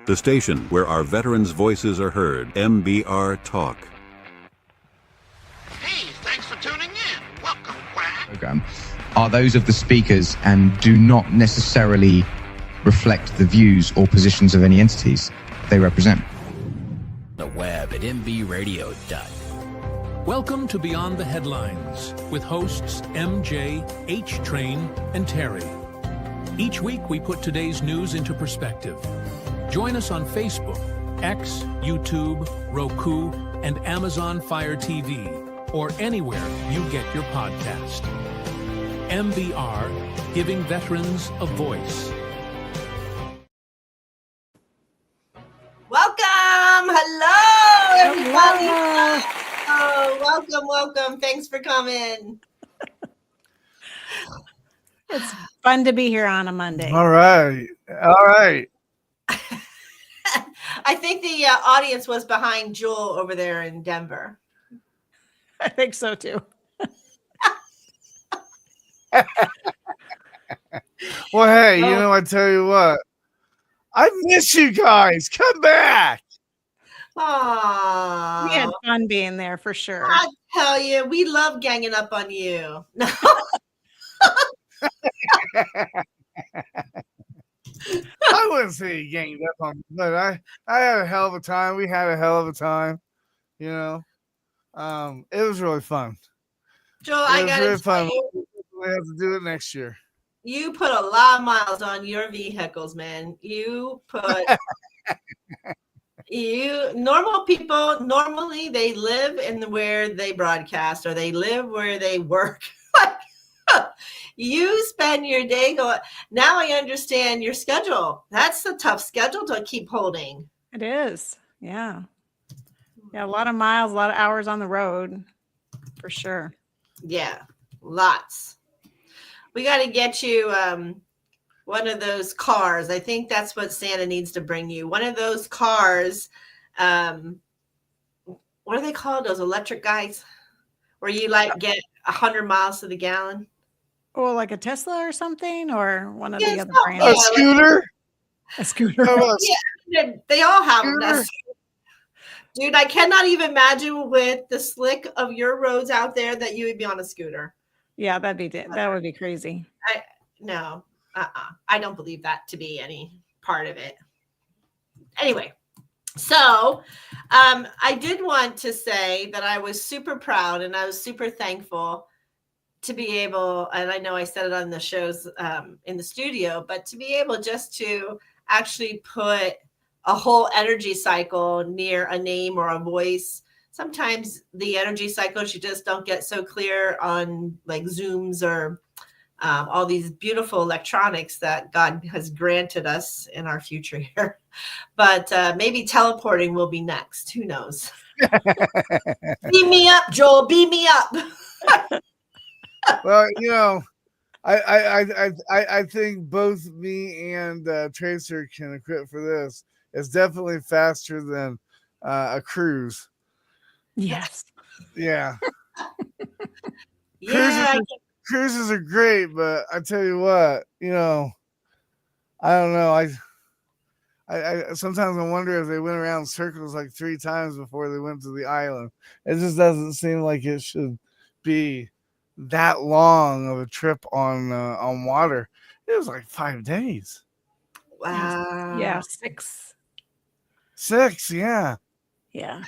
The station where our veterans' voices are heard. MBR Talk. Hey, thanks for tuning in. Welcome, Quack. Program are those of the speakers and do not necessarily reflect the views or positions of any entities they represent. The web at mbradio.net. Welcome to Beyond the Headlines with hosts MJ, H-Train, and Terry. Each week we put today's news into perspective. Join us on Facebook, X, YouTube, Roku, and Amazon Fire TV, or anywhere you get your podcast. MBR, giving veterans a voice. Welcome. Hello, everybody. Hello. Welcome. Thanks for coming. It's fun to be here on a Monday. All right. I think the audience was behind Joel over there in Denver. I think so too. Well, hey, you know, I tell you what, I miss you guys. Come back. Aww. We had fun being there for sure. I tell you, we love ganging up on you. I wouldn't say you ganged up on me, but I had a hell of a time. We had a hell of a time. You know, it was really fun. Joel, I got really to fun. say, We have to do it next year. you put a lot of miles on your vehicles, man. You put normal people, normally they live in where they broadcast or they live where they work. You spend your day going. Now I understand your schedule. That's a tough schedule to keep holding. It is. Yeah. Yeah. A lot of miles, a lot of hours on the road for sure. Yeah. Lots. We got to get you one of those cars. I think that's what Santa needs to bring you. One of those cars. What are they called? Those electric guys where you like get 100 miles to the gallon. Or like a Tesla or something, or one of the other Oh, brands. A scooter? A scooter. Yeah, they all have them. Dude, I cannot even imagine with the slick of your roads out there that you would be on a scooter. Yeah, that would be crazy. I don't believe that to be any part of it. Anyway, so I did want to say that I was super proud and I was super thankful to be able, and I know I said it on the shows in the studio, but to be able just to actually put a whole energy cycle near a name or a voice. Sometimes the energy cycles you just don't get so clear on like Zooms or all these beautiful electronics that God has granted us in our future here. But maybe teleporting will be next. Who knows? Beam me up, Joel. Beam me up. Well, you know, I think both me and Tracer can equip for this. It's definitely faster than a cruise. Yes. Yeah. Yeah. Cruises are great, but I tell you what, you know, I don't know. I sometimes I wonder if they went around circles like 3 times before they went to the island. It just doesn't seem like it should be that long of a trip on water. It was like 5 days. Wow. Yeah, 6. 6, yeah. Yeah.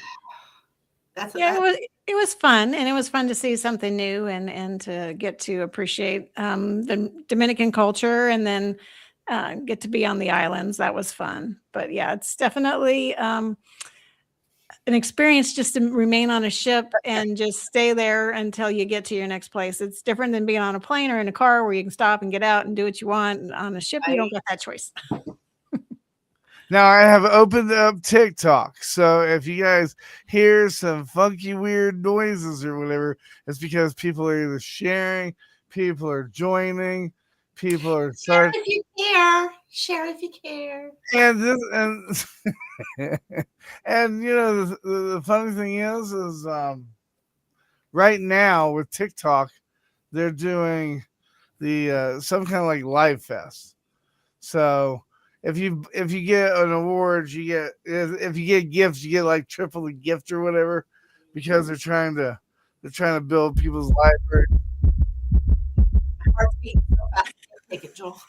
It was fun, and it was fun to see something new and to get to appreciate the Dominican culture, and then get to be on the islands. That was fun. But yeah, it's definitely an experience just to remain on a ship and just stay there until you get to your next place. It's different than being on a plane or in a car where you can stop and get out and do what you want. And on a ship, you don't get that choice. Now I have opened up TikTok, so if you guys hear some funky, weird noises or whatever, it's because people are either sharing, people are joining, people are share if you care. Share if you care. And this and you know the funny thing is right now with TikTok, they're doing the some kind of like live fest. So if you get an award, you get, if you get gifts, you get like triple the gift or whatever, because they're trying to build people's libraries. Heart's beating so fast. Take it, Joel.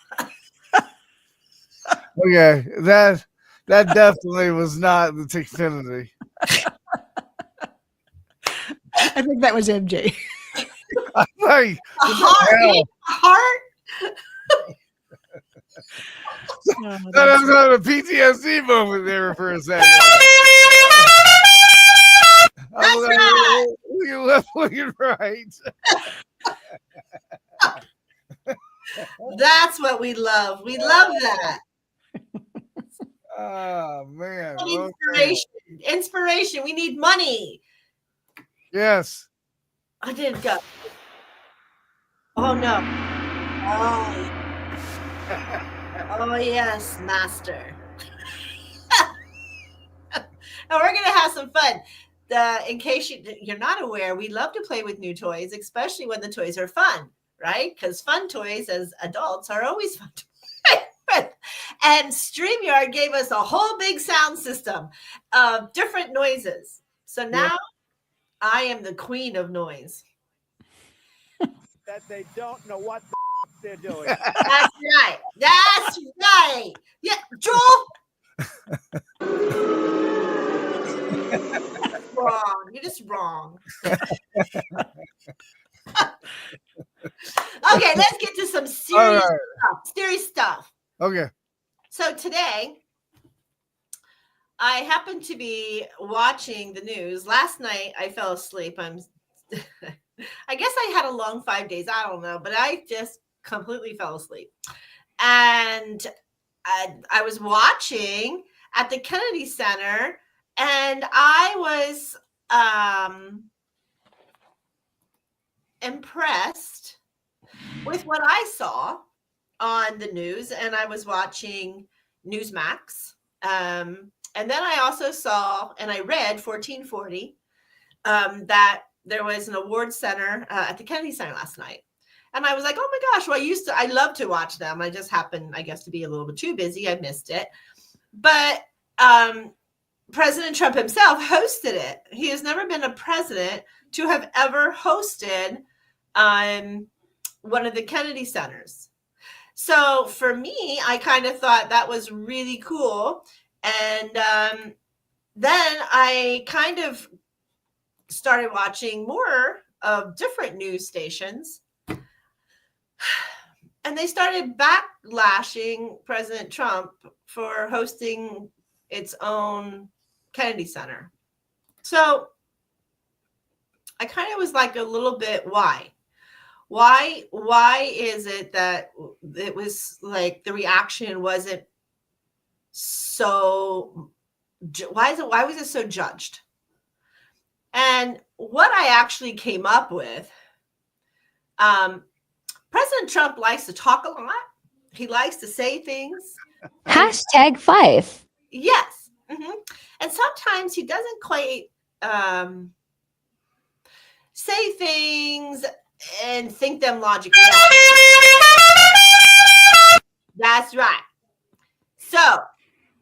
Okay, that definitely was not the Tickfinity. I think that was MJ. I'm like, A heart. You need a heart. Oh, that that's- was on a PTSD moment there for a second. I'm like, right. looking left, looking right. That's what we love. We love that. Oh man. Okay. Inspiration. Inspiration. We need money. Yes. I didn't go. Oh no. Oh, oh yes, master. Now we're gonna have some fun. In case you're not aware, we love to play with new toys, especially when the toys are fun, right? Because fun toys as adults are always fun to play with. And StreamYard gave us a whole big sound system of different noises. So now I am the queen of noise. That they don't know what they're doing. That's right. That's right. Yeah, Joel. Wrong. You're just wrong. Okay, let's get to some serious stuff. Serious stuff. Okay. So today, I happened to be watching the news. Last night, I fell asleep. I guess I had a long 5 days. I don't know, but I just completely fell asleep. And I was watching at the Kennedy Center, and I was impressed with what I saw on the news. And I was watching Newsmax. And then I also saw, and I read 1440, that there was an award center at the Kennedy Center last night. And I was like, oh my gosh, well, I love to watch them. I just happened, I guess, to be a little bit too busy. I missed it. But President Trump himself hosted it. He has never been a president to have ever hosted one of the Kennedy Centers. So for me, I kind of thought that was really cool. And then I kind of started watching more of different news stations. And they started backlashing President Trump for hosting its own Kennedy Center. So I kind of was like a little bit, why? Why is it that it was like the reaction wasn't so, why was it so judged? And what I actually came up with, President Trump likes to talk a lot. He likes to say things. #5. Yes. Mm-hmm. And sometimes he doesn't quite say things and think them logically out. That's right. So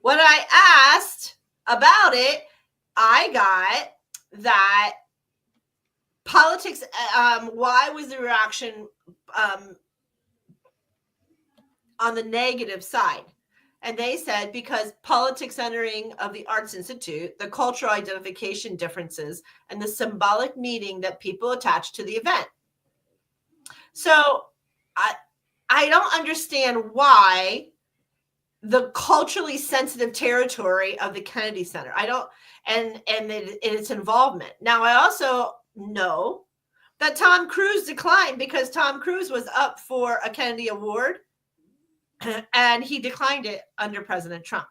when I asked about it, I got that politics, why was the reaction on the negative side? And they said, because politics entering of the Arts Institute, the cultural identification differences, and the symbolic meaning that people attach to the event. So I don't understand why the culturally sensitive territory of the Kennedy Center. I don't, and its involvement. Now, I also know that Tom Cruise declined because Tom Cruise was up for a Kennedy Award and he declined it under President Trump.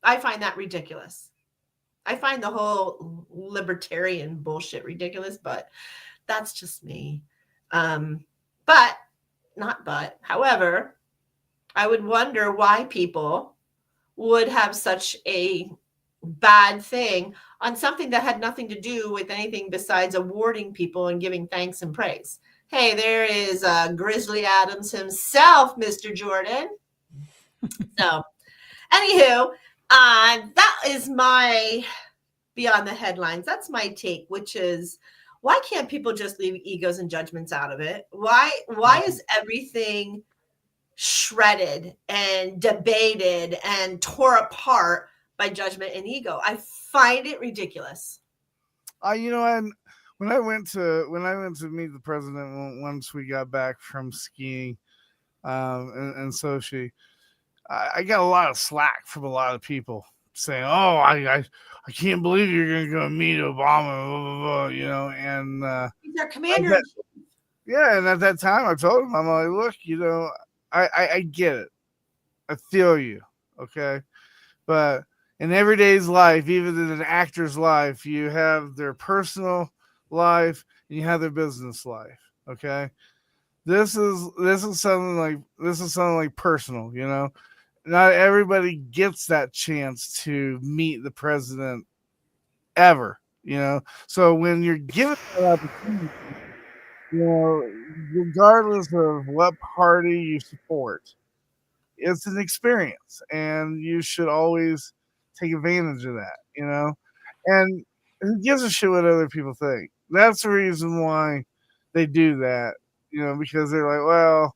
I find that ridiculous. I find the whole libertarian bullshit ridiculous, but that's just me. However, I would wonder why people would have such a bad thing on something that had nothing to do with anything besides awarding people and giving thanks and praise. Hey, there is Grizzly Adams himself, Mr. Jordan. So Anywho, that is my Beyond the Headlines. That's my take, which is, why can't people just leave egos and judgments out of it? Why is everything shredded and debated and tore apart by judgment and ego? I find it ridiculous. And when I went to meet the president once we got back from skiing, in Sochi, I got a lot of slack from a lot of people saying, "Oh, I can't believe you're going to go meet Obama," blah, blah, blah, and he's our commander. Yeah, and at that time, I told him, I'm like, look, I get it, I feel you, okay, but in everyday's life, even in an actor's life, you have their personal life and you have their business life, okay. This is something like personal, Not everybody gets that chance to meet the president ever, So when you're given that opportunity, regardless of what party you support, it's an experience, and you should always take advantage of that, And who gives a shit what other people think? That's the reason why they do that, because they're like, well,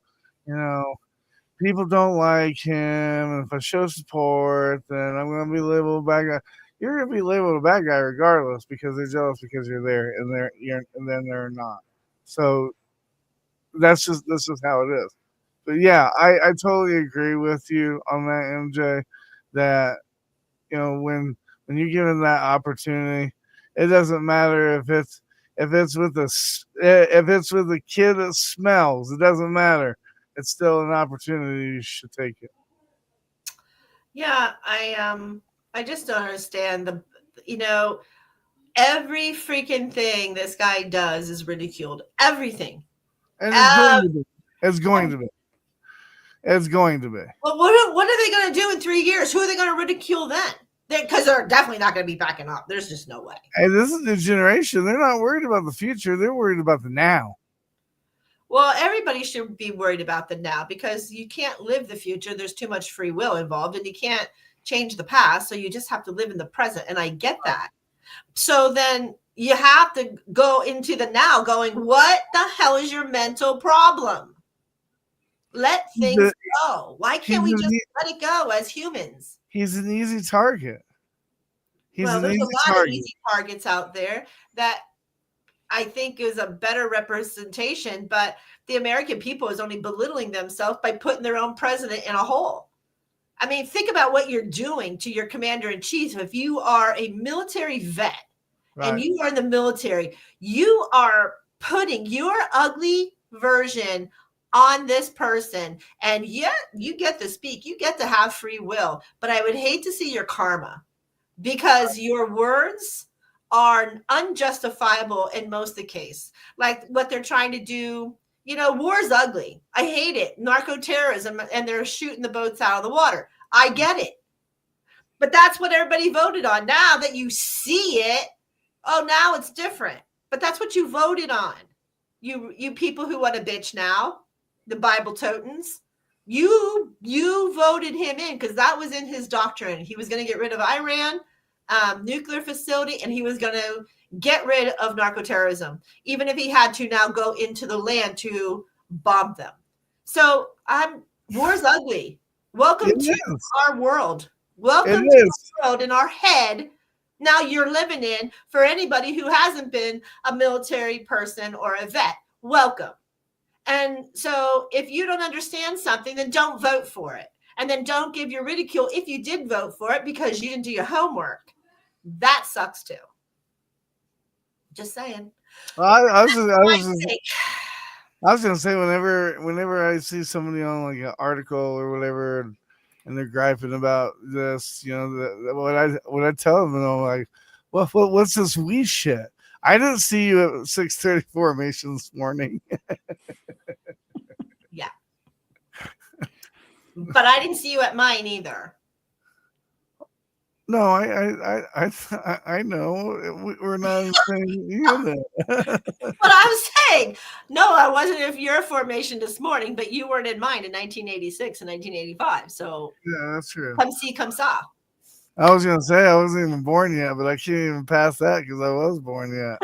people don't like him, and if I show support, then I'm going to be labeled a bad guy. You're going to be labeled a bad guy regardless, because they're jealous because you're there, and then they're not. So that's just how it is. But yeah, I totally agree with you on that, MJ. That when you're given that opportunity, it doesn't matter if it's with a kid that smells. It doesn't matter. It's still an opportunity. You should take it. Yeah, I just don't understand every freaking thing this guy does is ridiculed. Everything. And it's going to be. It's going to be. Well, what are they going to do in 3 years? Who are they going to ridicule then? Because they're definitely not going to be backing up. There's just no way. Hey, this is the generation. They're not worried about the future. They're worried about the now. Well, everybody should be worried about the now, because you can't live the future. There's too much free will involved, and you can't change the past. So you just have to live in the present. And I get that. So then you have to go into the now going, what the hell is your mental problem? Let things go. Why can't we just let it go as humans? He's an easy target. There's a lot of easy targets out there that I think is a better representation, but the American people is only belittling themselves by putting their own president in a hole. I mean, think about what you're doing to your commander in chief. If you are a military vet and you are in the military, you are putting your ugly version on this person, and yet you get to speak, you get to have free will. But I would hate to see your karma, because your words are unjustifiable in most of the case. Like what they're trying to do, war's ugly. I hate it. Narco-terrorism, and they're shooting the boats out of the water. I get it. But that's what everybody voted on. Now that you see it, now it's different. But that's what you voted on. You people who want to bitch now, the Bible totans, you voted him in because that was in his doctrine. He was going to get rid of Iran, nuclear facility, and he was going to get rid of narco-terrorism, even if he had to now go into the land to bomb them. So war's ugly. Welcome to our world. Welcome to the world in our head. Now you're living in, for anybody who hasn't been a military person or a vet. Welcome. And so if you don't understand something, then don't vote for it. And then don't give your ridicule if you did vote for it because you didn't do your homework. That sucks too. Just saying. Well, I was going to say, whenever I see somebody on like an article or whatever, and they're griping about this, what I tell them, I'm like, what's this we shit? I didn't see you at 6:30 formation this morning. Yeah. But I didn't see you at mine either. No, I know. We're not even saying you know. What I'm saying. No, I wasn't in your formation this morning, but you weren't in mine in 1986 and 1985. So Yeah, that's true. come see, come saw. I was gonna say I wasn't even born yet, but I can't even pass that because I was born yet.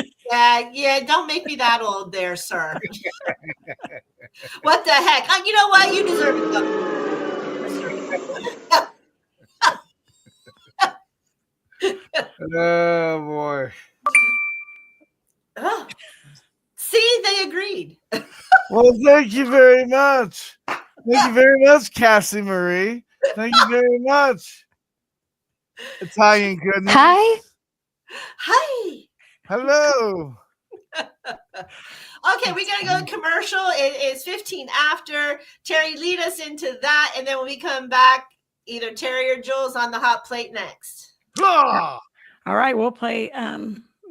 Yeah, don't make me that old there, sir. What the heck? You know what? You deserve it, though. Oh boy. Oh. See, they agreed. Well, thank you very much. Thank you very much, Cassie Marie. Thank you very much. Italian goodness. Hi. Hi. Hello. Okay, we gotta go to commercial. It is 15 after. Terry, lead us into that, and then when we come back, either Terry or Jules on the hot plate next. Ah! All right, we'll play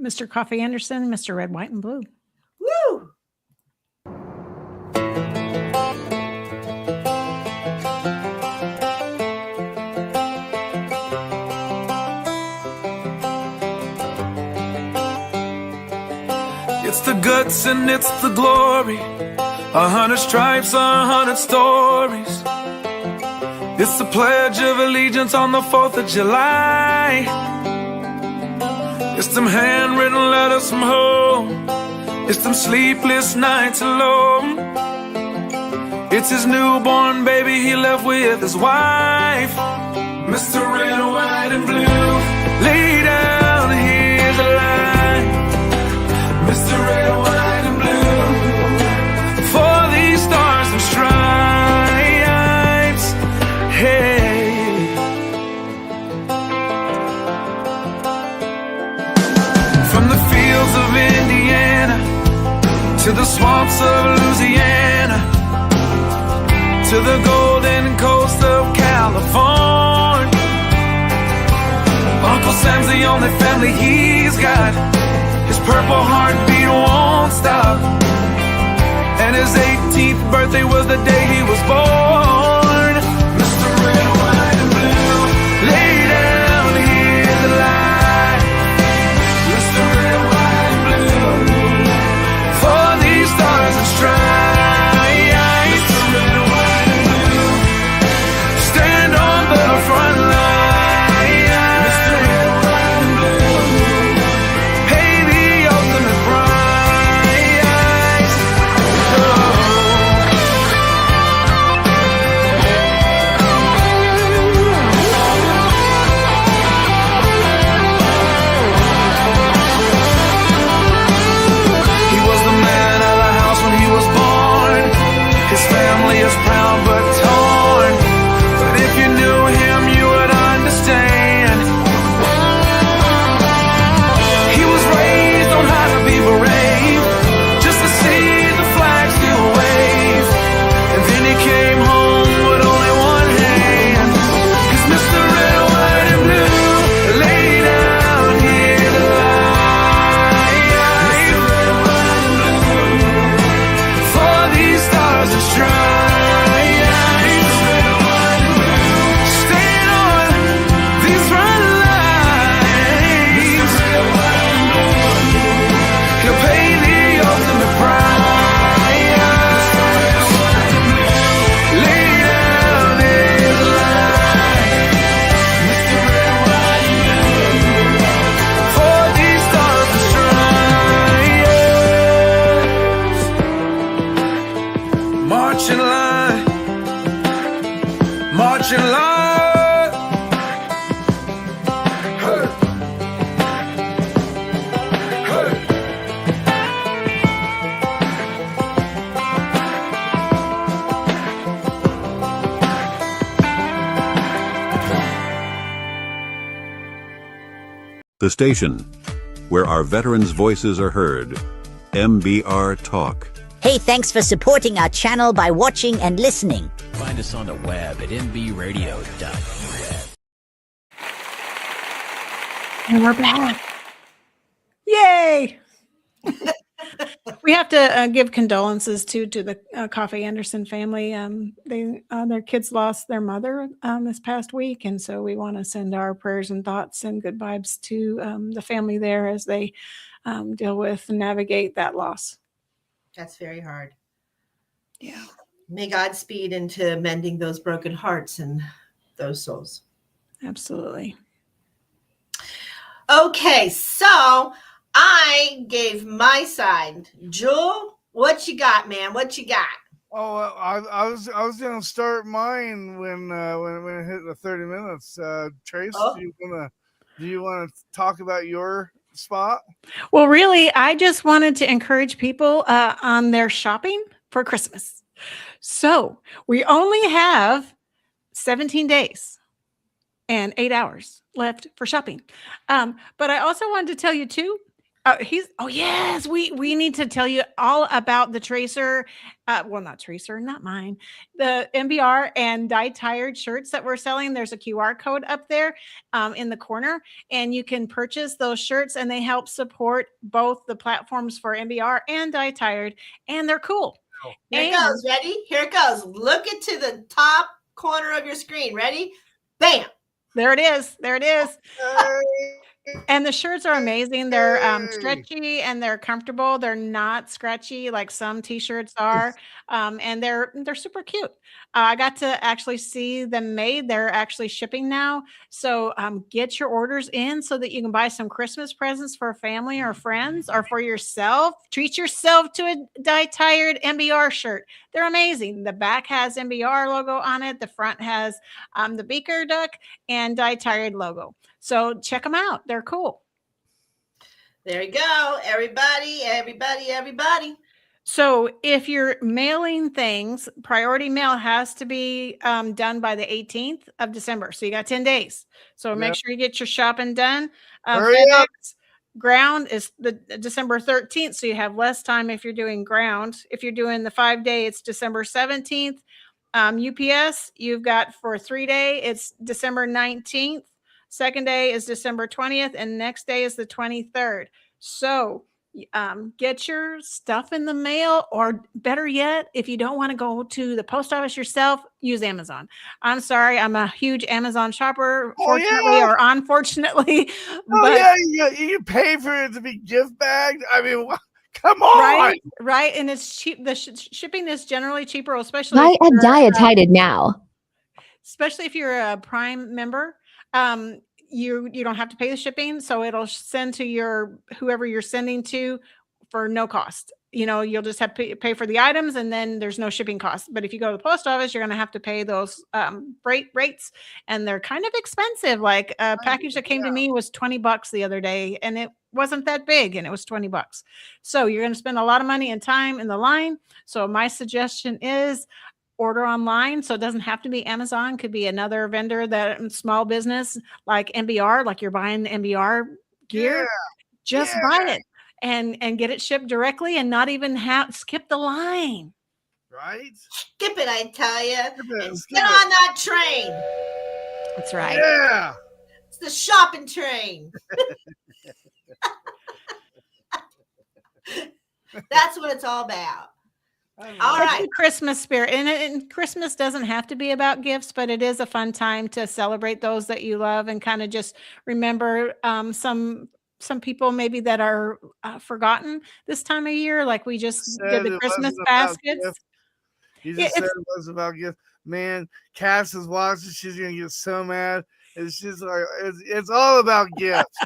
Mr. Coffee Anderson, Mr. Red, White, and Blue. Woo! It's the guts and it's the glory. 100 stripes, 100 stories. It's the Pledge of Allegiance on the 4th of July. It's them handwritten letters from home. It's them sleepless nights alone. It's his newborn baby he left with his wife. Mr. Red, White, and Blue, lay down, here's a line. Mr. Red, White, and Blue, for these stars and stripes. Hey. From the fields of Indiana to the swamps of Louisiana, to the golden coast of California, Uncle Sam's the only family he's got. His purple heartbeat won't stop, and his 18th birthday was the day he was born. Mr. Red, White, and Blue, lay down, here's the light. Mr. Red, White, and Blue, for these stars and stripes. Mr. Red, White, and Blue, stand on the front line. Mr. Red, White, and Blue, pay the ultimate price. Oh. He was the man of the house when he was born. His family is proud but torn. But if you knew him, you would understand. He was raised on how to be brave, just to see the flag still wave. And then he came home with only one hand. 'Cause Mr. Red, White, and Blue, lay down here to lie. Mr. Red, White, and Blue, for these stars and stripes. Mr. Red, White, and Blue, stand on these front lines. Mr. Red, White, and Blue, he'll pay the ultimate price. Lay down in the line. Mr. Red, White, and Blue, for these stars and stripes. March in line, march in line. Hey. Hey. The station where our veterans' voices are heard. MBR Talk. Hey, thanks for supporting our channel by watching and listening. Find us on the web at mbradio.net. And we're back. Yay! We have to give condolences to the Coffee Anderson family. Their kids lost their mother this past week, and so we want to send our prayers and thoughts and good vibes to the family there as they deal with and navigate that loss. That's very hard. Yeah. May God speed into mending those broken hearts and those souls. Absolutely. Okay, so I gave my side. Jewel, what you got, man? What you got? Oh, I was gonna start mine when it hit the 30 minutes. Trace, do you wanna talk about your spot? Well, really, I just wanted to encourage people on their shopping for Christmas. So we only have 17 days and 8 hours left for shopping. But I also wanted to tell you too. Yes, we need to tell you all about the Tracer. Not Tracer, not mine. The MBR and Die Tired shirts that we're selling. There's a QR code up there in the corner, and you can purchase those shirts, and they help support both the platforms for MBR and Die Tired, and they're cool. Here it goes. Ready? Here it goes. Look it to the top corner of your screen. Ready? Bam. There it is. There it is. And the shirts are amazing. They're stretchy and they're comfortable. They're not scratchy like some t-shirts are. And they're super cute. I got to actually see them made. They're actually shipping now. So get your orders in so that you can buy some Christmas presents for family or friends or for yourself. Treat yourself to a Die Tired MBR shirt. They're amazing. The back has MBR logo on it. The front has the Beaker Duck and Die Tired logo. So check them out. They're cool. There you go. Everybody. So if you're mailing things, priority mail has to be done by the 18th of December. So you got 10 days. So make sure you get your shopping done. FedEx ground is the December 13th. So you have less time if you're doing ground. If you're doing the 5-day, it's December 17th. UPS, you've got for 3-day, it's December 19th. Second day is December 20th, and next day is the 23rd. So get your stuff in the mail, or better yet, if you don't want to go to the post office yourself, use Amazon. I'm sorry, I'm a huge Amazon shopper, fortunately or unfortunately. You pay for it to be gift bagged. I mean, come on. Right, and it's cheap. The shipping is generally cheaper, especially Buy a dietitied now. Especially if you're a Prime member. You don't have to pay the shipping, so it'll send to whoever you're sending to for no cost. You'll just have to pay for the items, and then there's no shipping cost. But if you go to the post office, you're going to have to pay those freight rates, and they're kind of expensive. Like a package that came to me was $20 the other day, and it wasn't that big, and it was $20. So you're going to spend a lot of money and time in the line. So my suggestion is order online. So it doesn't have to be Amazon. Could be another vendor, that small business like MBR, like you're buying the MBR gear. Just buy it and get it shipped directly, and not even skip the line. Right? Skip it, I tell you. Get on that train. That's right. Yeah. It's the shopping train. That's what it's all about. All right. The Christmas spirit. And Christmas doesn't have to be about gifts, but it is a fun time to celebrate those that you love and kind of just remember some people maybe that are forgotten this time of year. Like we just did the Christmas baskets. You just said it was about gifts. Man, Cass is watching. She's going to get so mad. It's just like, it's all about gifts.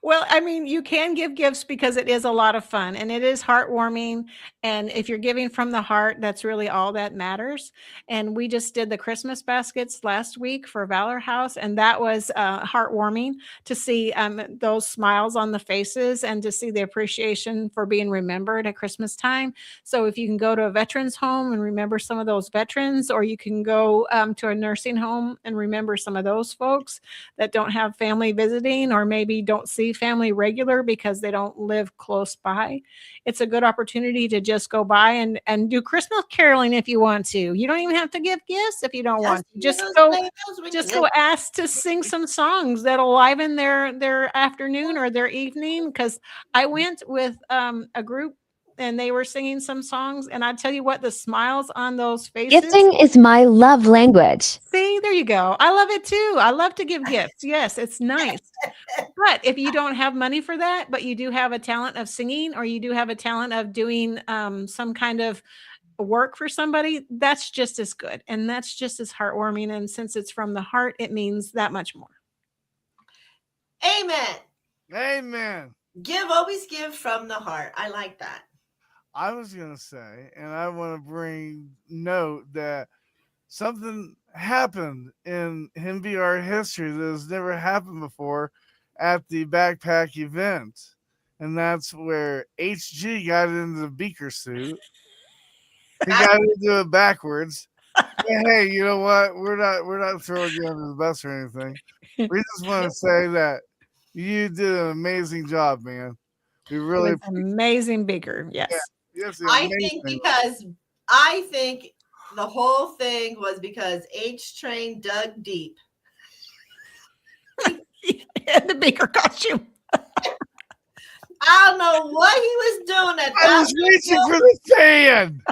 Well, I mean, you can give gifts because it is a lot of fun and it is heartwarming. And if you're giving from the heart, that's really all that matters. And we just did the Christmas baskets last week for Valor House, and that was heartwarming to see those smiles on the faces and to see the appreciation for being remembered at Christmas time. So if you can go to a veterans home and remember some of those veterans, or you can go to a nursing home and remember some of those folks that don't have family visiting or maybe don't see be family regular because they don't live close by, it's a good opportunity to just go by and do Christmas caroling if you want to. You don't even have to give gifts if you don't want to. Just go ask to sing some songs that'll liven their afternoon or their evening. Because I went with a group and they were singing some songs, and I tell you what, the smiles on those faces. Gifting is my love language. See, there you go. I love it too. I love to give gifts. Yes, it's nice. But if you don't have money for that, but you do have a talent of singing, or you do have a talent of doing some kind of work for somebody, that's just as good. And that's just as heartwarming. And since it's from the heart, it means that much more. Amen. Amen. Always give from the heart. I like that. I was going to say, and I want to bring note that something happened in MBR history that has never happened before at the backpack event. And that's where HG got into the beaker suit. He got into it backwards. Hey, you know what? We're not throwing you under the bus or anything. We just want to say that you did an amazing job, man. We really amazing beaker. Yes. Yes, I think the whole thing was because H Train dug deep. And the beaker costume. I don't know what he was doing at that. I was reaching for the fan.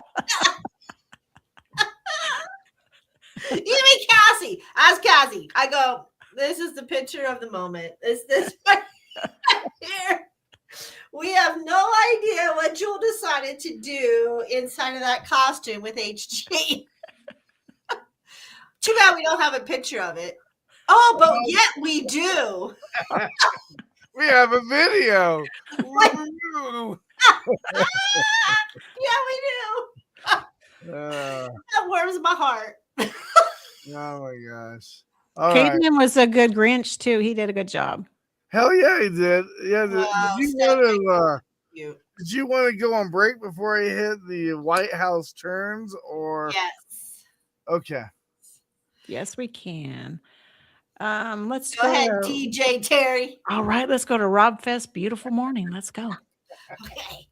Even Cassie, ask Cassie. I go, this is the picture of the moment. This right here. We have no idea what Jewel decided to do inside of that costume with HG. Too bad we don't have a picture of it. Oh, but yet we do. We have a video. Yeah, we do. That warms my heart. Oh my gosh. Caden was a good Grinch too. He did a good job. Hell yeah, he did. Yeah. Wow, did you want to go on break before he hit the White House turns, or? Yes. Okay. Yes, we can. Let's go ahead, DJ Terry. All right, let's go to Rob Fest. Beautiful morning. Let's go. Okay.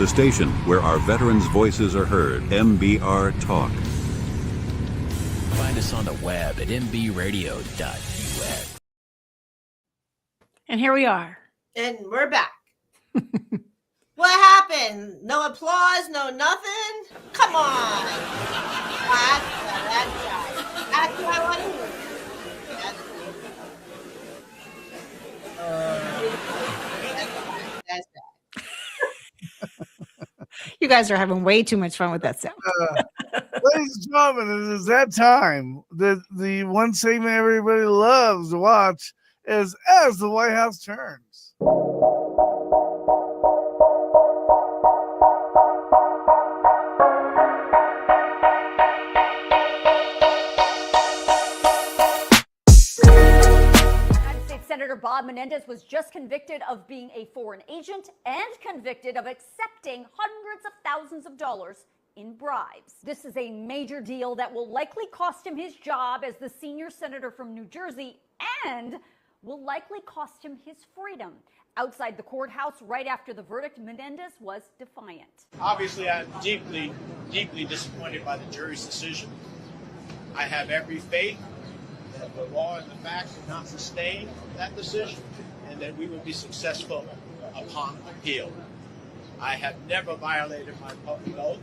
The station where our veterans' voices are heard. MBR Talk. Find us on the web at mbradio.us. And here we are. And we're back. What happened? No applause, no nothing? Come on. That's what I want to hear. That's that. You guys are having way too much fun with that sound. Ladies and gentlemen, it is that time. The one segment everybody loves to watch is As the White House Turns. Senator Bob Menendez was just convicted of being a foreign agent and convicted of accepting hundreds of thousands of dollars in bribes. This is a major deal that will likely cost him his job as the senior senator from New Jersey and will likely cost him his freedom. Outside the courthouse right after the verdict, Menendez was defiant. Obviously, I'm deeply, deeply disappointed by the jury's decision. I have every faith that the law and the facts would not sustain that decision and that we would be successful upon appeal. I have never violated my public oath.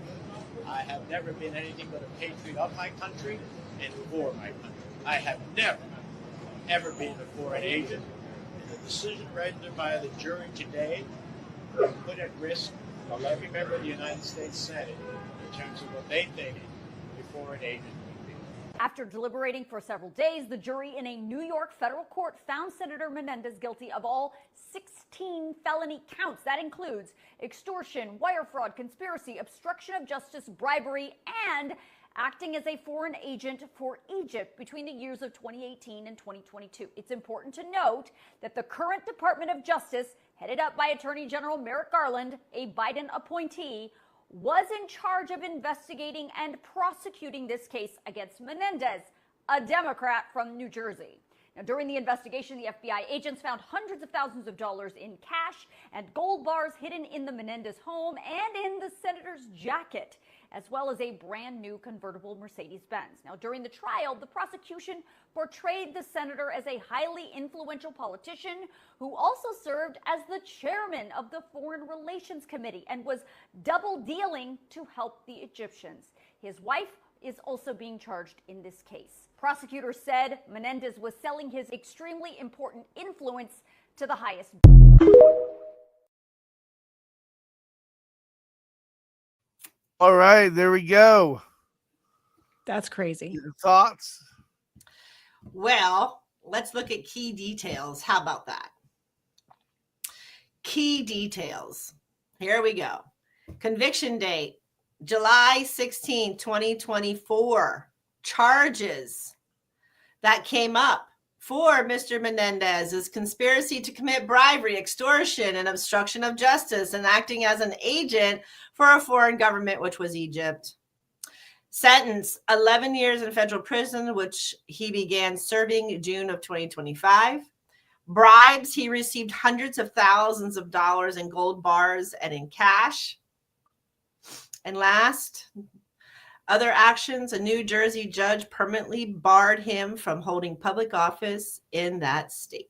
I have never been anything but a patriot of my country and for my country. I have never, ever been a foreign agent. And the decision rendered by the jury today will put at risk of every member of the United States Senate in terms of what they think a foreign agent. After deliberating for several days, the jury in a New York federal court found Senator Menendez guilty of all 16 felony counts. That includes extortion, wire fraud, conspiracy, obstruction of justice, bribery, and acting as a foreign agent for Egypt between the years of 2018 and 2022. It's important to note that the current Department of Justice, headed up by Attorney General Merrick Garland, a Biden appointee, was in charge of investigating and prosecuting this case against Menendez, a Democrat from New Jersey. Now, during the investigation, the FBI agents found hundreds of thousands of dollars in cash and gold bars hidden in the Menendez home and in the senator's jacket, as well as a brand new convertible Mercedes-Benz. Now, during the trial, the prosecution portrayed the senator as a highly influential politician who also served as the chairman of the Foreign Relations Committee and was double dealing to help the Egyptians. His wife is also being charged in this case. Prosecutors said Menendez was selling his extremely important influence to the highest. All right, there we go. That's crazy. Your thoughts? Well, let's look at key details. How about that? Key details. Here we go. Conviction date, July 16, 2024. Charges that came up for Mr. Menendez is conspiracy to commit bribery, extortion, and obstruction of justice, and acting as an agent for a foreign government, which was Egypt. Sentence, 11 years in federal prison, which he began serving June of 2025. Bribes, he received hundreds of thousands of dollars in gold bars and in cash. And last, other actions, a New Jersey judge permanently barred him from holding public office in that state.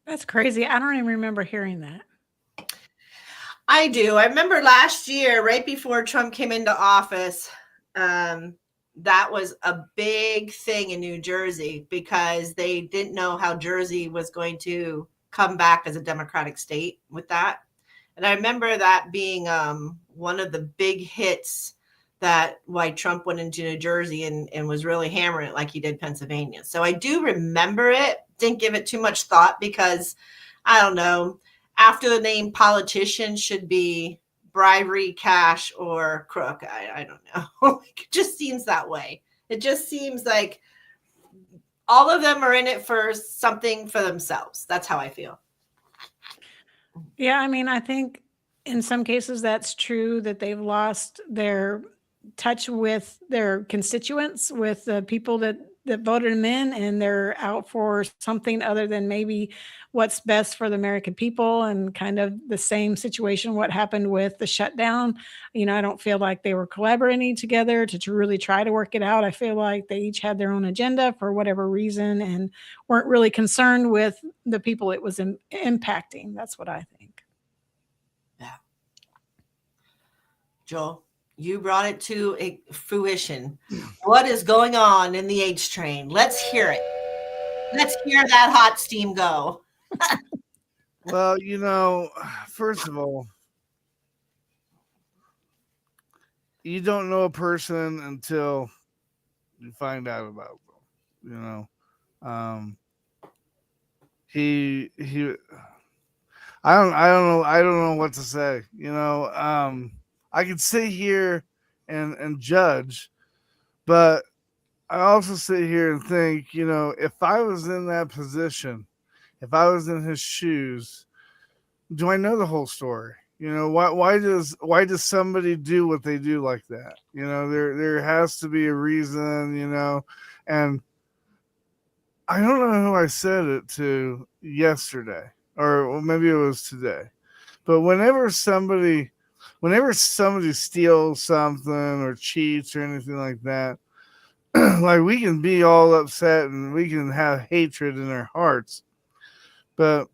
That's crazy. I don't even remember hearing that. I do. I remember last year, right before Trump came into office, that was a big thing in New Jersey because they didn't know how Jersey was going to come back as a Democratic state with that. And I remember that being one of the big hits that why Trump went into New Jersey and was really hammering it like he did Pennsylvania. So I do remember it, didn't give it too much thought because, I don't know, after the name politician should be bribery, cash, or crook. I don't know. It just seems that way. It just seems like all of them are in it for something for themselves. That's how I feel. Yeah, I mean, I think in some cases that's true that they've lost their touch with their constituents, with the people that that voted him in, and they're out for something other than maybe what's best for the American people, and kind of the same situation what happened with the shutdown. I don't feel like they were collaborating together to really try to work it out. I feel like they each had their own agenda for whatever reason and weren't really concerned with the people it was impacting. That's what I think. Yeah. Joel, you brought it to a fruition. What is going on in the H train? Let's hear it. Let's hear that hot steam go. Well, first of all, you don't know a person until you find out about them. He I don't know what to say. I could sit here and judge, but I also sit here and think, if I was in that position, if I was in his shoes, do I know the whole story? Why does somebody do what they do like that? There has to be a reason, and I don't know who I said it to yesterday, or maybe it was today. But whenever somebody steals something or cheats or anything like that, like, we can be all upset and we can have hatred in our hearts. But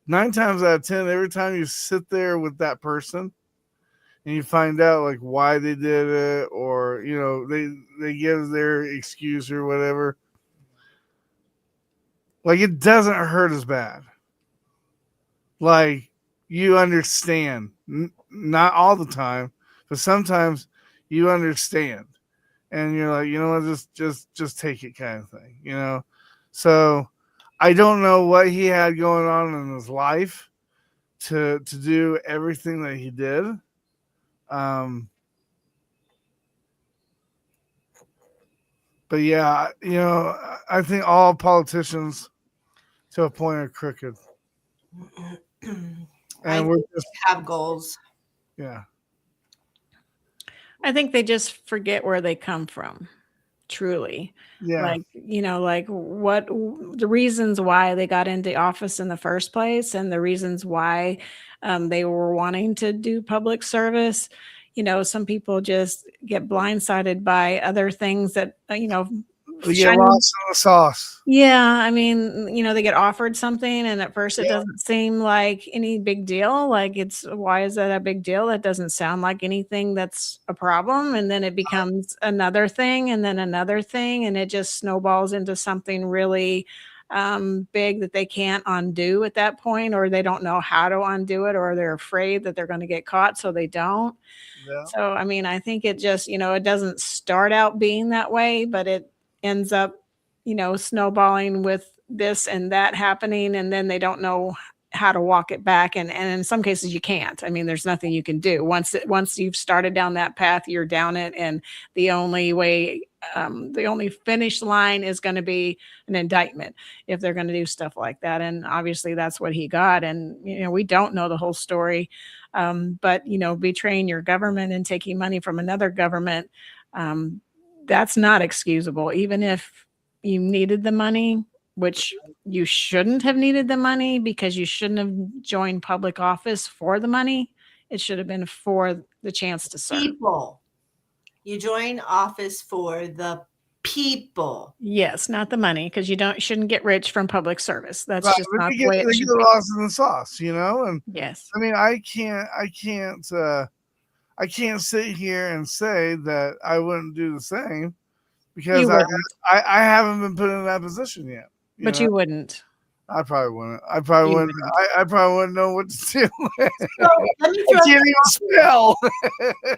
9 times out of 10, every time you sit there with that person and you find out like why they did it, or they give their excuse or whatever, like, it doesn't hurt as bad. Like, you understand, not all the time, but sometimes you understand, and you're like, what, just take it, kind of thing. So I don't know what he had going on in his life to do everything that he did. But yeah, I think all politicians to a point are crooked. And we're just have goals. Yeah. I think they just forget where they come from. Truly. Yeah. Like what the reasons why they got into office in the first place, and the reasons why they were wanting to do public service. Some people just get blindsided by other things that, we get lost in the sauce. Yeah, they get offered something, and at first it doesn't seem like any big deal. Like, why is that a big deal? That doesn't sound like anything that's a problem. And then it becomes another thing, and then another thing, and it just snowballs into something really big that they can't undo at that point, or they don't know how to undo it, or they're afraid that they're going to get caught, so they don't. Yeah. So, I think it just, it doesn't start out being that way, but it ends up snowballing with this and that happening, and then they don't know how to walk it back. And in some cases you can't. There's nothing you can do. Once you've started down that path, you're down it. And the only way, the only finish line is going to be an indictment if they're going to do stuff like that. And obviously that's what he got. And, we don't know the whole story. But, betraying your government and taking money from another government, that's not excusable. Even if you needed the money, which you shouldn't have needed the money, because you shouldn't have joined public office for the money. It should have been for the chance to serve. People. You join office for the people. Yes, not the money, because you shouldn't get rich from public service. That's right, just not the get, way it they should get be. lost in the sauce, And yes, I can't sit here and say that I wouldn't do the same, because I haven't been put in that position yet. But you wouldn't. I probably wouldn't. I probably wouldn't know what to do. So let me I can't even spell.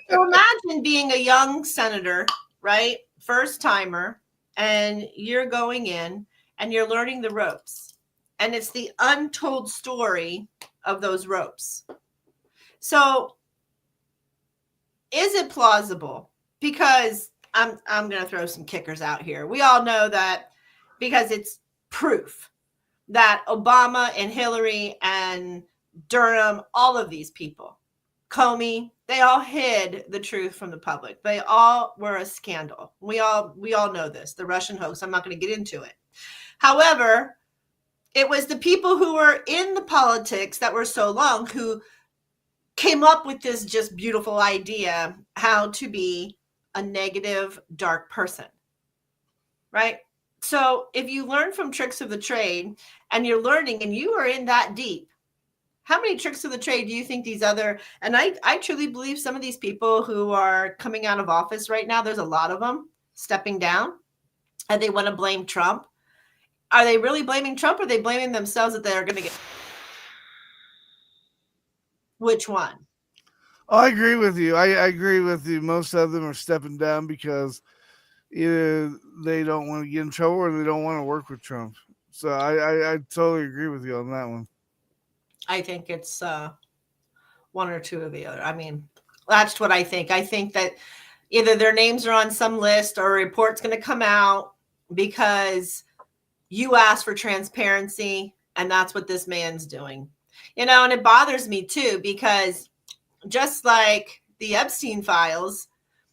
So imagine being a young senator, right? First timer, and you're going in and you're learning the ropes. And it's the untold story of those ropes. So is it plausible? Because I'm going to throw some kickers out here. We all know that, because it's proof that Obama and Hillary and Durham, all of these people Comey, they all hid the truth from the public. They all were a scandal. We all know this, the Russian hoax. I'm not going to get into it. However, it was the people who were in the politics that were so long who came up with this just beautiful idea how to be a negative, dark person, right? So if you learn from tricks of the trade and you're learning and you are in that deep, how many tricks of the trade do you think these other, and I truly believe some of these people who are coming out of office right now, there's a lot of them stepping down and they want to blame Trump. Are they really blaming Trump or are they blaming themselves that they're going to get? Which one? Oh, I agree with you. I agree with you. Most of them are stepping down because either they don't want to get in trouble or they don't want to work with Trump. So I totally agree with you on that one. I think it's one or two of the other. I mean, that's what I think. I think that either their names are on some list or a report's going to come out because you asked for transparency, and that's what this man's doing. And it bothers me too, because just like the Epstein files,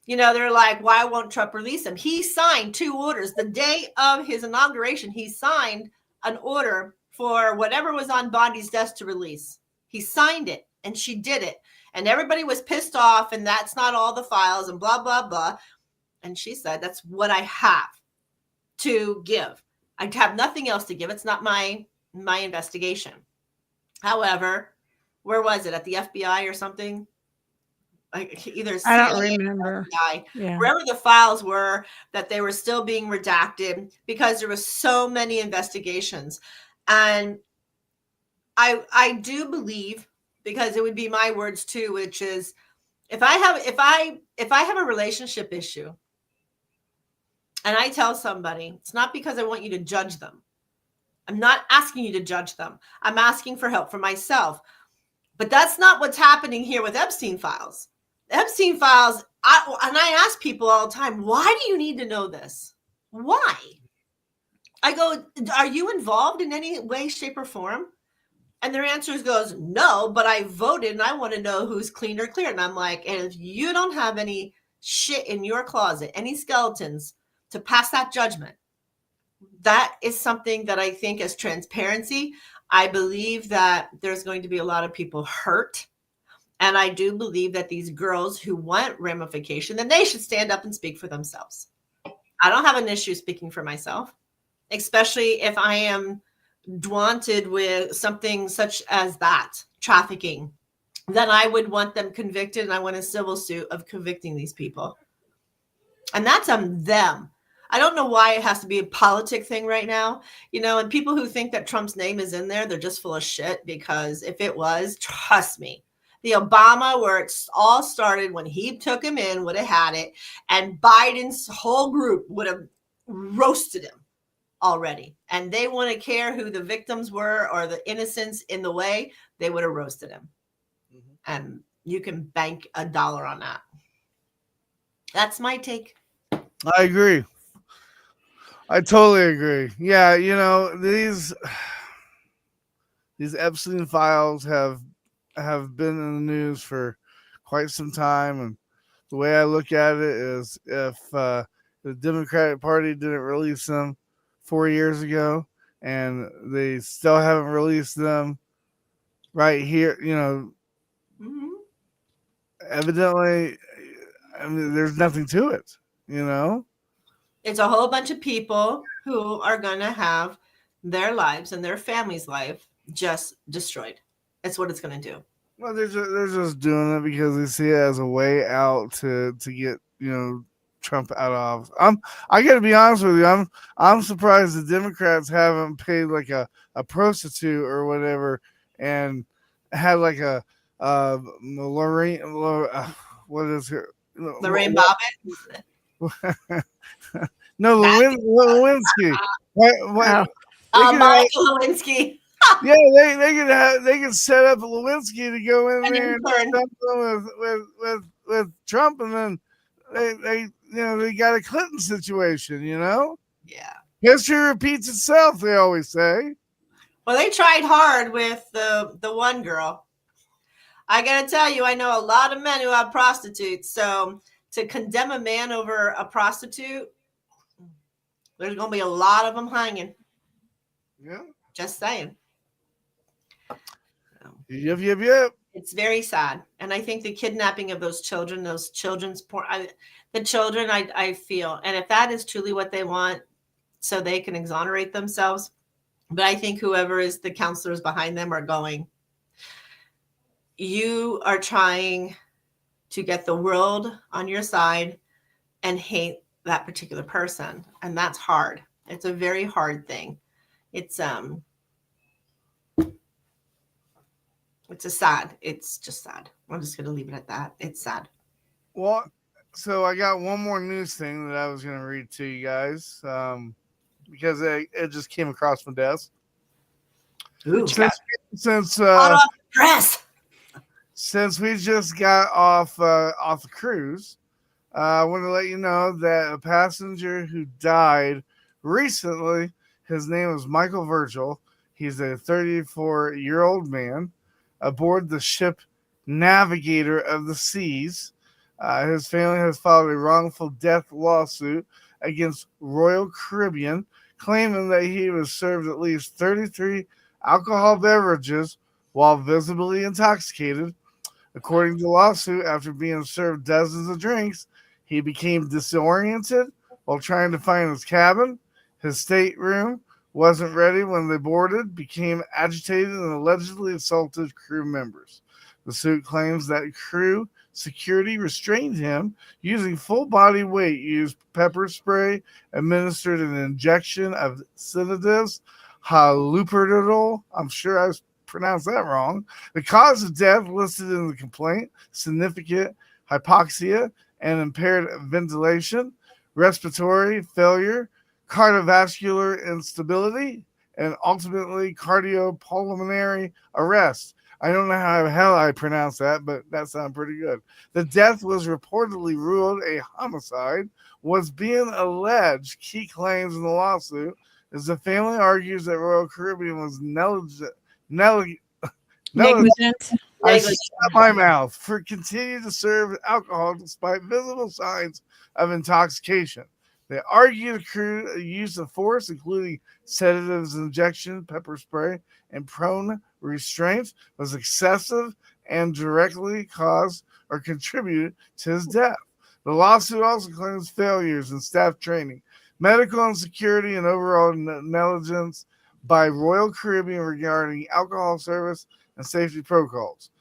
they're like, why won't Trump release him? He signed 2 orders. The day of his inauguration, he signed an order for whatever was on Bondi's desk to release. He signed it, and she did it. And everybody was pissed off, and that's not all the files, and blah, blah, blah. And she said, that's what I have to give. I have nothing else to give. It's not my investigation. However, where was it? At the FBI or something? Either I don't remember. Yeah. Wherever the files were, that they were still being redacted because there was so many investigations. And I do believe, because it would be my words too, which is if I have a relationship issue and I tell somebody, it's not because I want you to judge them. I'm not asking you to judge them. I'm asking for help for myself. But that's not what's happening here with Epstein files. Epstein files, I ask people all the time, why do you need to know this? Why? I go, are you involved in any way, shape, or form? And their answer goes, no, but I voted and I want to know who's clean or clear. And I'm like, and if you don't have any shit in your closet, any skeletons to pass that judgment, that is something that I think as transparency, I believe that there's going to be a lot of people hurt. And I do believe that these girls who want ramification, then they should stand up and speak for themselves. I don't have an issue speaking for myself, especially if I am daunted with something such as that, trafficking. Then I would want them convicted, and I want a civil suit of convicting these people. And that's on them. I don't know why it has to be a politic thing right now, and people who think that Trump's name is in there, they're just full of shit, because if it was, trust me, the Obama, where it's all started, when he took him in, would have had it, and Biden's whole group would have roasted him already. And they wouldn't care who the victims were or the innocents in the way, they would have roasted him. Mm-hmm. And you can bank $1 on that. That's my take. I agree. I totally agree. Yeah, these Epstein files have been in the news for quite some time, and the way I look at it is, if the Democratic Party didn't release them 4 years ago, and they still haven't released them right here, mm-hmm. Evidently, I mean, there's nothing to it, It's a whole bunch of people who are going to have their lives and their family's life just destroyed. That's what it's going to do. Well, they're just doing it because they see it as a way out to get, Trump out of office. I got to be honest with you. I'm surprised the Democrats haven't paid like a prostitute or whatever and had like a Lorraine. What is her? Lorraine Bobbitt. No, Lewinsky. Monica Lewinsky. Yeah, they could set up Lewinsky to go in there and something with Trump, and then they got a Clinton situation. Yeah. History repeats itself, they always say. Well, they tried hard with the one girl. I gotta tell you, I know a lot of men who have prostitutes. So to condemn a man over a prostitute, there's gonna be a lot of them hanging. Yeah. Just saying. Yep. It's very sad, and I think the kidnapping of those children, those children's porn, the children, I feel, and if that is truly what they want, so they can exonerate themselves, but I think whoever is the counselors behind them are going, you are trying to get the world on your side and hate that particular person, and that's hard. It's a very hard thing. It's it's just sad. I'm just going to leave it at that. It's sad. Well, so I got one more news thing that I was going to read to you guys because it just came across my desk. Ooh. Since hot off the press. Since we just got off the cruise, I want to let you know that a passenger who died recently, his name was Michael Virgil. He's a 34-year-old man aboard the ship Navigator of the Seas. His family has filed a wrongful death lawsuit against Royal Caribbean, claiming that he was served at least 33 alcohol beverages while visibly intoxicated. According to the lawsuit, after being served dozens of drinks, he became disoriented while trying to find his cabin. His stateroom wasn't ready when they boarded, became agitated, and allegedly assaulted crew members. The suit claims that crew security restrained him using full body weight, used pepper spray, administered an injection of sedatives, haloperidol. I'm sure I pronounced that wrong. The cause of death listed in the complaint: significant hypoxia and impaired ventilation, respiratory failure, cardiovascular instability, and ultimately cardiopulmonary arrest. I don't know how the hell I pronounce that, but that sounds pretty good. The death was reportedly ruled a homicide, was being alleged. Key claims in the lawsuit is the family argues that Royal Caribbean was negligent. I shut my mouth for continuing to serve alcohol despite visible signs of intoxication. They argue the crew use of force, including sedatives, injection, pepper spray, and prone restraint, was excessive and directly caused or contributed to his death. The lawsuit also claims failures in staff training, medical insecurity, and overall negligence by Royal Caribbean regarding alcohol service and safety protocols.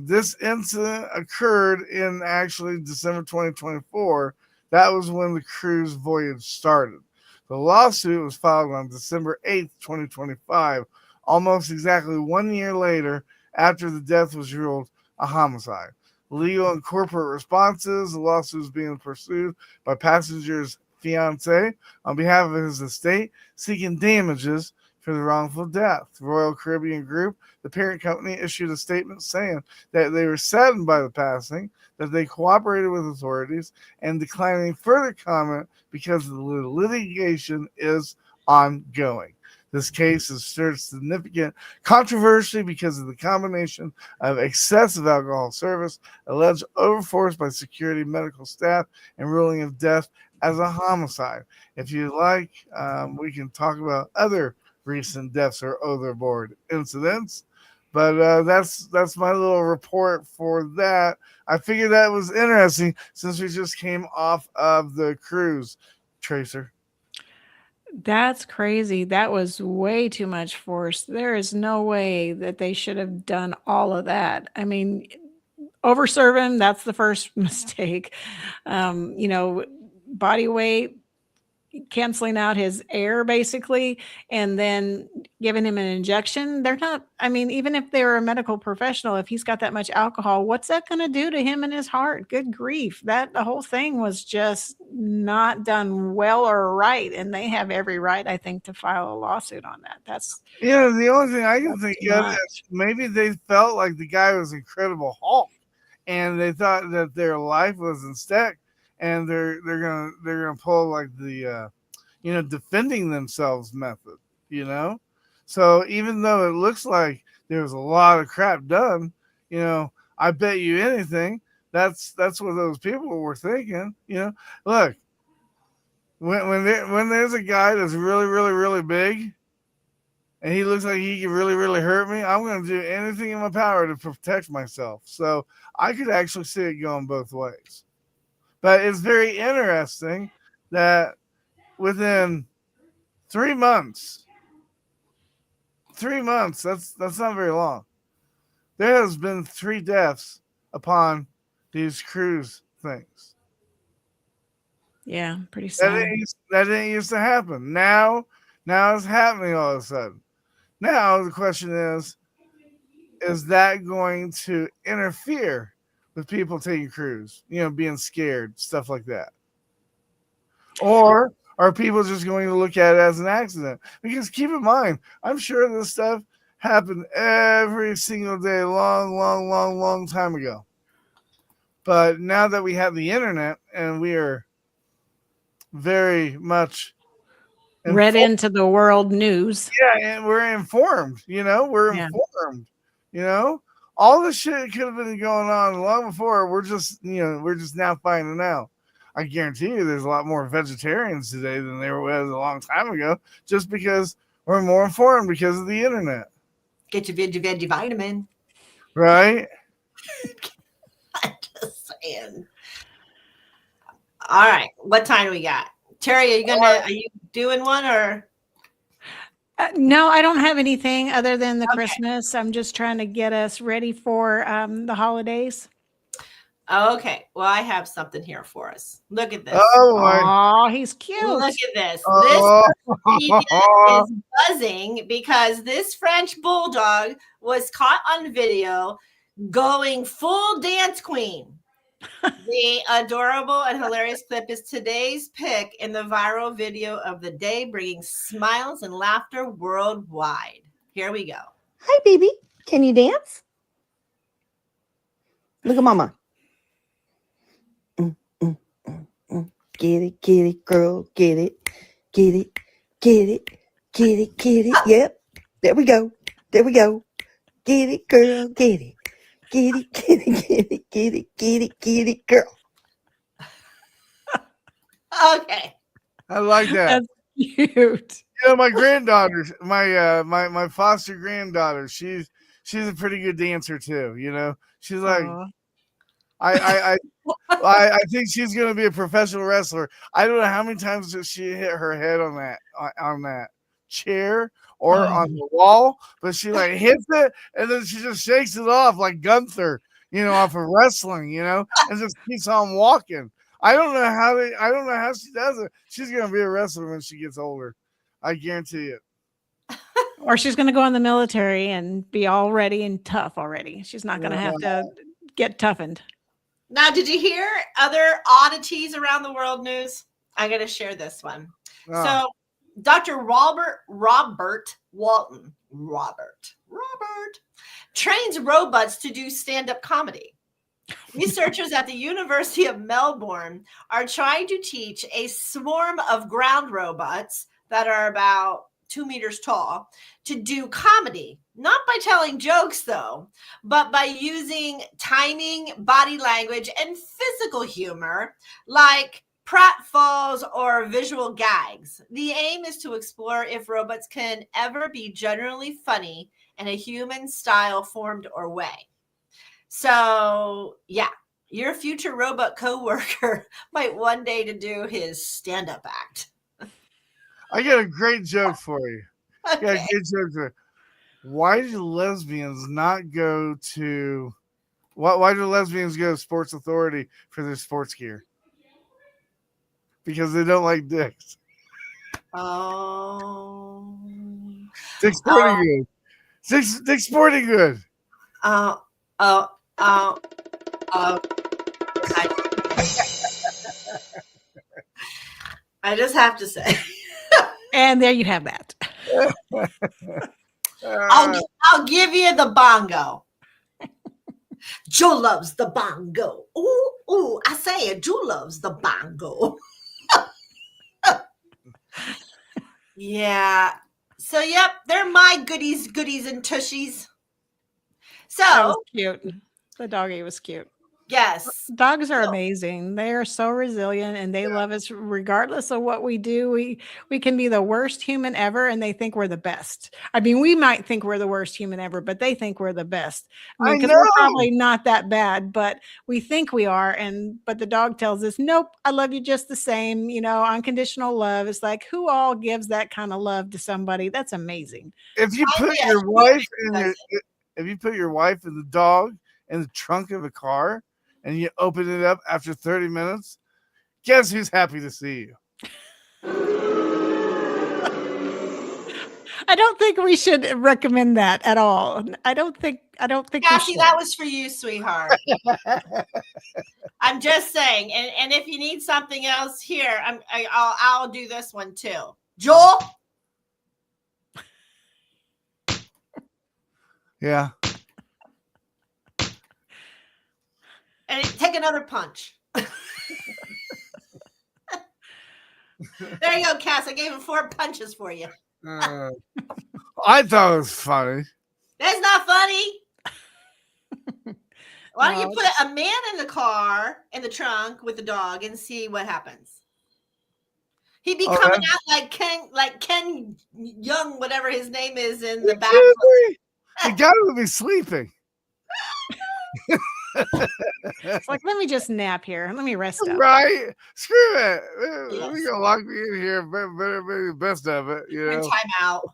This incident occurred in actually December 2024. That was when the cruise voyage started. The lawsuit was filed on December 8th, 2025, almost exactly 1 year later after the death was ruled a homicide. Legal and corporate responses: the lawsuit is being pursued by passenger's fiance on behalf of his estate, seeking damages for the wrongful death. Royal Caribbean Group, the parent company, issued a statement saying that they were saddened by the passing, that they cooperated with authorities, and declining further comment because the litigation is ongoing. This case has stirred significant controversy because of the combination of excessive alcohol service, alleged overforce by security medical staff, and ruling of death as a homicide. If you like, we can talk about other recent deaths or overboard incidents, but that's my little report for that. I figured that was interesting since we just came off of the cruise. Tracer, That's crazy. That was way too much force. There is no way that they should have done all of that. I mean, overserve him, that's the first mistake. Body weight, canceling out his air basically, and then giving him an injection. They're not, I mean, even if they were a medical professional, if he's got that much alcohol, what's that going to do to him and his heart? Good grief. The whole thing was just not done well or right. And they have every right, I think, to file a lawsuit on that. the only thing I can think of is maybe they felt like the guy was Incredible Hulk and they thought that their life was in stake, and they're gonna pull like the defending themselves method, So even though it looks like there was a lot of crap done, I bet you anything. That's what those people were thinking. Look, when there's a guy that's really, really, really big, and he looks like he can really, really hurt me, I'm going to do anything in my power to protect myself. So I could actually see it going both ways. But it's very interesting that within 3 months, that's not very long. There has been 3 deaths upon these cruise things. Yeah, pretty sad. That didn't used to happen. Now it's happening all of a sudden. Now the question is that going to interfere with people taking cruise, being scared, stuff like that? Or are people just going to look at it as an accident? Because keep in mind, I'm sure this stuff happened every single day, long time ago. But now that we have the internet and we are very much read into the world news. Yeah, and we're informed, we're informed, all the shit could have been going on long before. We're just now finding out. I guarantee you there's a lot more vegetarians today than there was a long time ago, just because we're more informed because of the internet. Get your veggie vitamin. Right? I'm just saying. All right. What time do we got? Terri, are you doing one or? No, I don't have anything other than the Christmas. I'm just trying to get us ready for the holidays. Okay. Well, I have something here for us. Look at this. Oh, he's cute. Look at this. This media is buzzing because this French bulldog was caught on video going full dance queen. The adorable and hilarious clip is today's pick in the viral video of the day, bringing smiles and laughter worldwide. Here we go. Hi, baby. Can you dance? Look at mama. Get it, girl. Get it. Get it. Get it. Get it. Get it. Yep. There we go. Get it, girl. Get it. Get it, get it, girl. Okay. I like that. That's cute. My granddaughter, my foster granddaughter, she's a pretty good dancer too. She's like, I think she's gonna be a professional wrestler. I don't know how many times she hit her head on that chair or on the wall, but she like hits it and then she just shakes it off like Gunther, off of wrestling, and just keeps on walking. I don't know how she does it. She's gonna be a wrestler when she gets older. I guarantee it. Or she's gonna go in the military and be all ready and tough already. She's not gonna have to get toughened. Now, did you hear other oddities around the world news? I'm gonna share this one. So Dr. Robert Walton, trains robots to do stand-up comedy. Researchers at the University of Melbourne are trying to teach a swarm of ground robots that are about 2 meters tall to do comedy, not by telling jokes though, but by using timing, body language, and physical humor like pratfalls or visual gags. The aim is to explore if robots can ever be generally funny in a human style formed or way. So yeah, your future robot coworker might one day to do his stand-up act. I got a great joke for you. Okay. Why do lesbians not go to why do lesbians go to Sports Authority for their sports gear? Because they don't like dicks. Oh. Dick's Sporting Good. Dick's Sporting Good. I just have to say. And there you have that. I'll give you the bongo. Joe loves the bongo. Ooh, I say it. Joe loves the bongo. Yeah. So, yep, they're my goodies and tushies. That was So, cute. The doggy was cute. yes. Dogs are amazing. They are so resilient and they love us regardless of what we do. We can be the worst human ever and they think we're the best. I mean, we might think we're the worst human ever, but they think we're the best. I mean, I because we're know. probably not that bad, but we think we are. But the dog tells us, nope, I love you just the same. You know, unconditional love. It's like, who all gives that kind of love to somebody? That's amazing. If you put your wife in if you put your wife and the dog in the trunk of a car and you open it up after 30 minutes, guess who's happy to see you? I don't think we should recommend that at all. I don't think we Cassie, should. that was for you, sweetheart. I'm just saying. And if you need something else here, I'll do this one too. Joel. Yeah. And take another punch. There you go, Cass. I gave him 4 punches for you. I thought it was funny. That's not funny. Why don't No, you put a man in the car, in the trunk with the dog and see what happens? He'd be coming out like Ken Young, whatever his name is, in the back. The guy would be sleeping. It's like, let me just nap here. Let me rest up. Right? Screw it. We're gonna lock me in here. Better make the best of it. You know. Time out.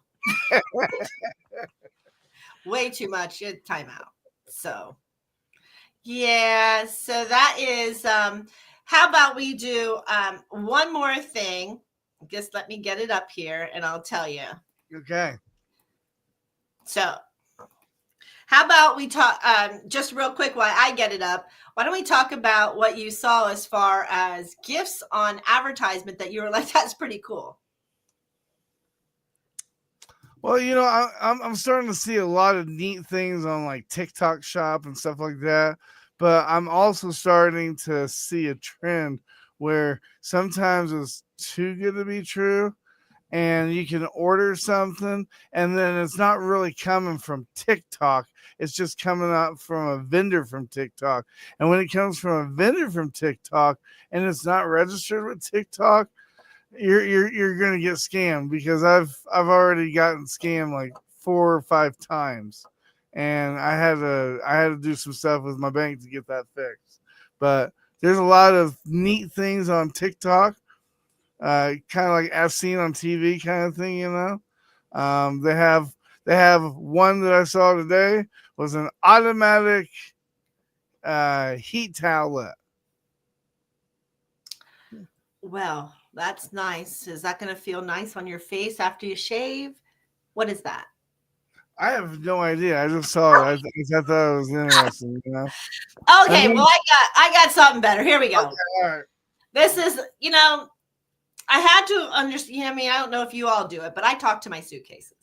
Way too much. Time out. So, yeah. So that is. How about we do one more thing? Just let me get it up here, and I'll tell you. Okay. So, how about we talk just real quick while I get it up? Why don't we talk about what you saw as far as gifts on advertisement that you were like, that's pretty cool? Well, you know, I'm starting to see a lot of neat things on like TikTok Shop and stuff like that. But I'm also starting to see a trend where sometimes it's too good to be true. And you can order something and then it's not really coming from TikTok. It's just coming out from a vendor from TikTok. And when it comes from a vendor from TikTok and it's not registered with TikTok, you're gonna get scammed, because I've already gotten scammed like 4 or 5 times. And I had to do some stuff with my bank to get that fixed. But there's a lot of neat things on TikTok. Kind of like I've seen on TV kind of thing, you know. They have one that I saw today was an automatic heat towelette. Well, that's nice. Is that going to feel nice on your face after you shave? What is that? I have no idea. I just saw it. I thought it was interesting, you know. Okay, well, I got something better. Here we go. Okay, all right. This is, you know, I had to understand. I mean, I don't know if you all do it, but I talk to my suitcases.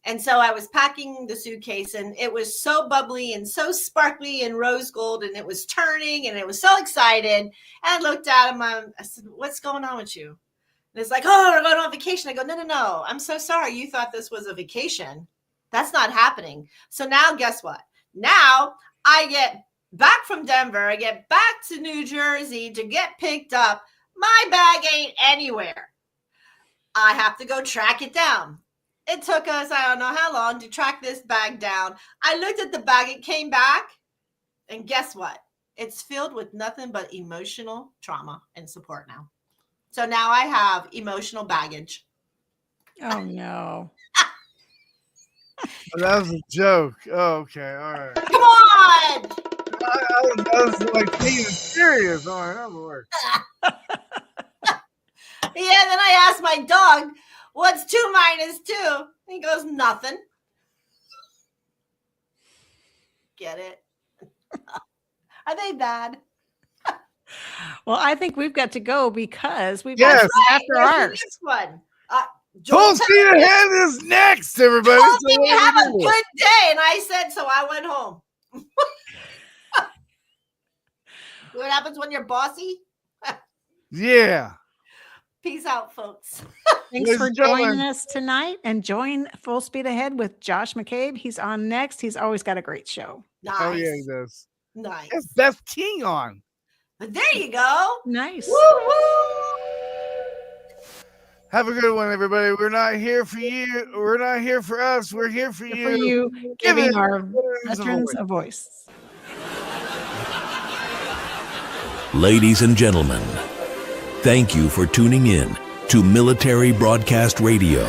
And so I was packing the suitcase and it was so bubbly and so sparkly and rose gold, and it was turning and it was so excited. And I looked at him. I said, what's going on with you? And it's like, oh, we're going on vacation. I go, no. I'm so sorry. You thought this was a vacation. That's not happening. So now guess what? Now I get back from Denver. I get back to New Jersey to get picked up. My bag ain't anywhere. I have to go track it down. It took us, I don't know how long, to track this bag down. I looked at the bag, it came back, and guess what? It's filled with nothing but emotional trauma and support now. So now I have emotional baggage. Oh, no. That was a joke. Oh, okay, all right. Come on! I was like taking it serious. All right, that'll work. Yeah, then I asked my dog, what's 2 minus 2? He goes, nothing. Get it? Are they bad? Well, I think we've got to go because we've Yes. got after Where's the ours. next one? Full speed ahead is next, everybody. Told So me what to have do a we do? good day, and I said so. I went home. What happens when you're bossy? Yeah. Peace out, folks. Thanks Ladies for and gentlemen. joining us tonight, and join Full Speed Ahead with Josh McCabe. He's on next. He's always got a great show. Nice. Oh yeah, he does. Nice. It's Beth King on. There you go. Nice. Woo-hoo. Have a good one, everybody. We're not here for you. We're not here for us. We're here for you. For you, Giving giving our veterans a veterans voice. a voice. Ladies and gentlemen, thank you for tuning in to Military Broadcast Radio.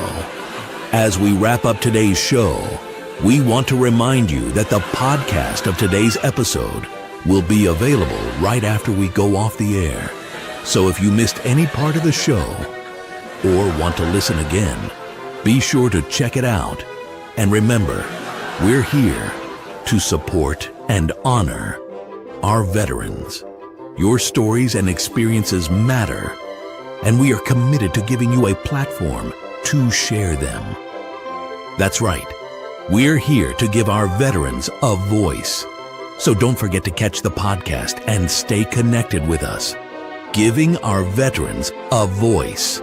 As we wrap up today's show, we want to remind you that the podcast of today's episode will be available right after we go off the air. So if you missed any part of the show or want to listen again, be sure to check it out. And remember, we're here to support and honor our veterans. Your stories and experiences matter, and we are committed to giving you a platform to share them. That's right. We're here to give our veterans a voice. So don't forget to catch the podcast and stay connected with us. Giving our veterans a voice.